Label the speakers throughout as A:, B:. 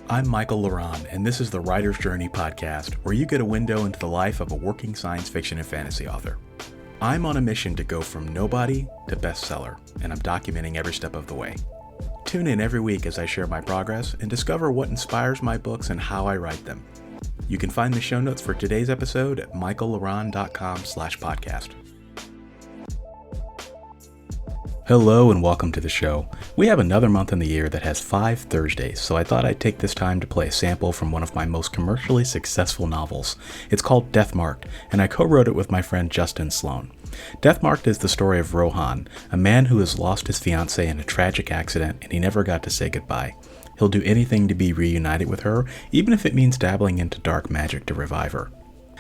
A: I'm Michael Laron, and this is the Writer's Journey podcast, where you get a window into the life of a working science fiction and fantasy author. I'm on a mission to go from nobody to bestseller, and I'm documenting every step of the way. Tune in every week as I share my progress and discover what inspires my books and how I write them. You can find the show notes for today's episode at michaellaron.com/podcast. Hello and welcome to the show. We have another month in the year that has 5 Thursdays, so I thought I'd take this time to play a sample from one of my most commercially successful novels. It's called Death Marked, and I co-wrote it with my friend Justin Sloan. Death Marked is the story of Rohan, a man who has lost his fiancée in a tragic accident and he never got to say goodbye. He'll do anything to be reunited with her, even if it means dabbling into dark magic to revive her.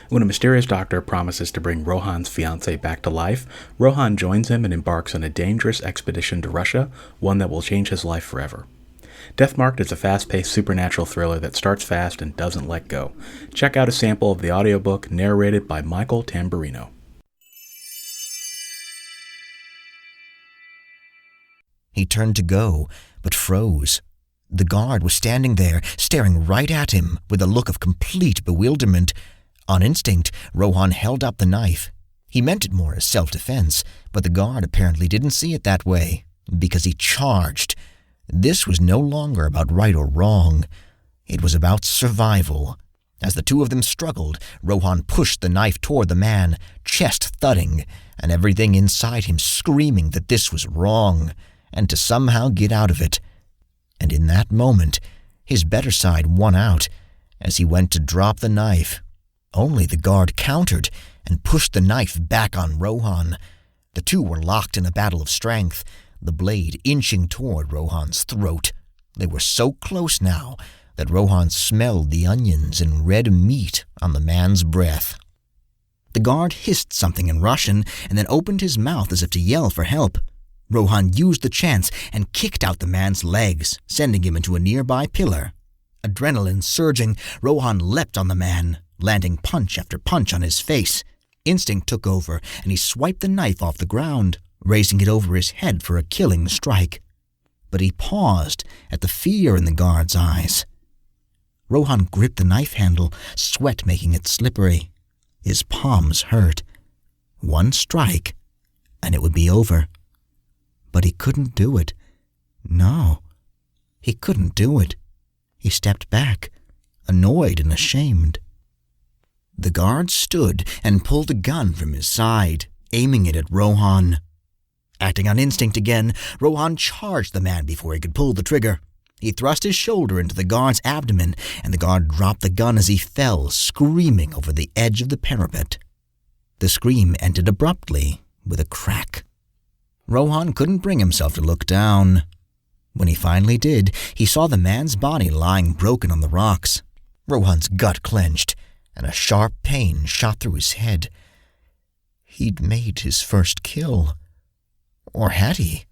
A: When a mysterious doctor promises to bring Rohan's fiancée back to life, Rohan joins him and embarks on a dangerous expedition to Russia, one that will change his life forever. Death Marked is a fast-paced supernatural thriller that starts fast and doesn't let go. Check out a sample of the audiobook narrated by Michael Tamburino.
B: He turned to go, but froze. The guard was standing there, staring right at him with a look of complete bewilderment. On instinct, Rohan held up the knife. He meant it more as self-defense, but the guard apparently didn't see it that way, because he charged. This was no longer about right or wrong. It was about survival. As the two of them struggled, Rohan pushed the knife toward the man, chest thudding, and everything inside him screaming that this was wrong, and to somehow get out of it. And in that moment, his better side won out. As he went to drop the knife, only the guard countered and pushed the knife back on Rohan. The two were locked in a battle of strength, the blade inching toward Rohan's throat. They were so close now that Rohan smelled the onions and red meat on the man's breath. The guard hissed something in Russian and then opened his mouth as if to yell for help. Rohan used the chance and kicked out the man's legs, sending him into a nearby pillar. Adrenaline surging, Rohan leapt on the man, landing punch after punch on his face. Instinct took over, and he swiped the knife off the ground, raising it over his head for a killing strike. But he paused at the fear in the guard's eyes. Rohan gripped the knife handle, sweat making it slippery. His palms hurt. One strike, and it would be over. But he couldn't do it. No, he couldn't do it. He stepped back, annoyed and ashamed. The guard stood and pulled a gun from his side, aiming it at Rohan. Acting on instinct again, Rohan charged the man before he could pull the trigger. He thrust his shoulder into the guard's abdomen, and the guard dropped the gun as he fell, screaming over the edge of the parapet. The scream ended abruptly with a crack. Rohan couldn't bring himself to look down. When he finally did, he saw the man's body lying broken on the rocks. Rohan's gut clenched, and a sharp pain shot through his head. He'd made his first kill. Or had he?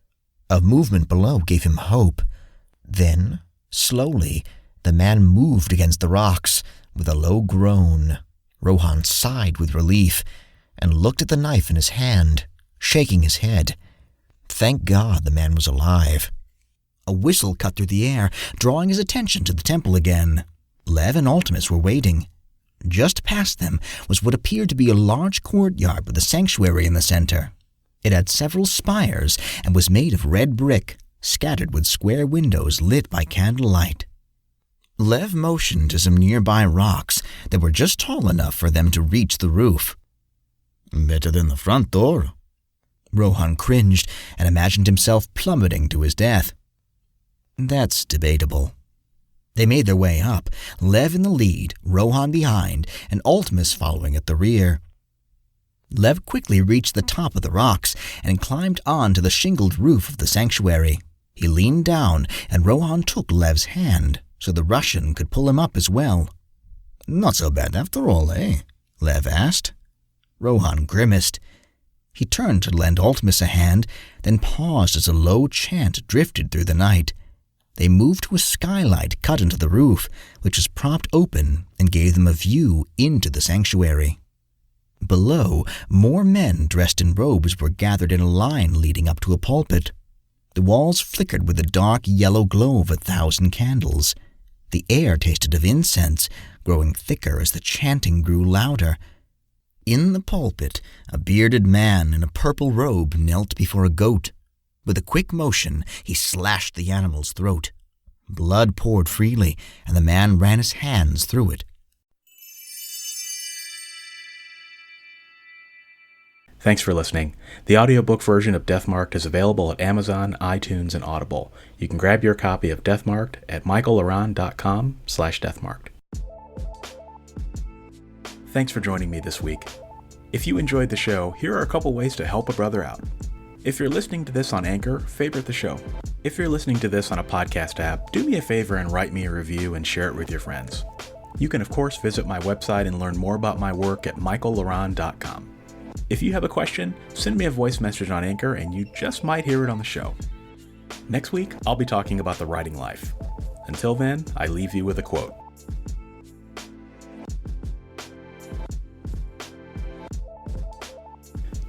B: A movement below gave him hope. Then, slowly, the man moved against the rocks with a low groan. Rohan sighed with relief and looked at the knife in his hand, shaking his head. Thank God the man was alive. A whistle cut through the air, drawing his attention to the temple again. Lev and Ultimus were waiting. Just past them was what appeared to be a large courtyard with a sanctuary in the center. It had several spires and was made of red brick, scattered with square windows lit by candlelight. Lev motioned to some nearby rocks that were just tall enough for them to reach the roof.
C: Better than the front door.
B: Rohan cringed and imagined himself plummeting to his death. That's debatable. They made their way up, Lev in the lead, Rohan behind, and Ultimus following at the rear. Lev quickly reached the top of the rocks and climbed on to the shingled roof of the sanctuary. He leaned down, and Rohan took Lev's hand so the Russian could pull him up as well.
C: Not so bad after all, eh?
B: Lev asked. Rohan grimaced. He turned to lend Ultimus a hand, then paused as a low chant drifted through the night. They moved to a skylight cut into the roof, which was propped open and gave them a view into the sanctuary. Below, more men dressed in robes were gathered in a line leading up to a pulpit. The walls flickered with the dark yellow glow of 1,000 candles. The air tasted of incense, growing thicker as the chanting grew louder. In the pulpit, a bearded man in a purple robe knelt before a goat. With a quick motion, he slashed the animal's throat. Blood poured freely, and the man ran his hands through it.
A: Thanks for listening. The audiobook version of Deathmarked is available at Amazon, iTunes, and Audible. You can grab your copy of Deathmarked at michaellaron.com/deathmarked. Thanks for joining me this week. If you enjoyed the show, here are a couple ways to help a brother out. If you're listening to this on Anchor, favorite the show. If you're listening to this on a podcast app, do me a favor and write me a review and share it with your friends. You can, of course, visit my website and learn more about my work at michaellaron.com. If you have a question, send me a voice message on Anchor and you just might hear it on the show. Next week, I'll be talking about the writing life. Until then, I leave you with a quote.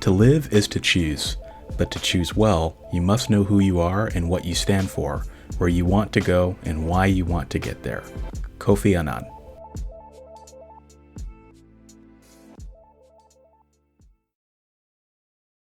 A: To live is to choose, but to choose well, you must know who you are and what you stand for, where you want to go and why you want to get there. Kofi Annan.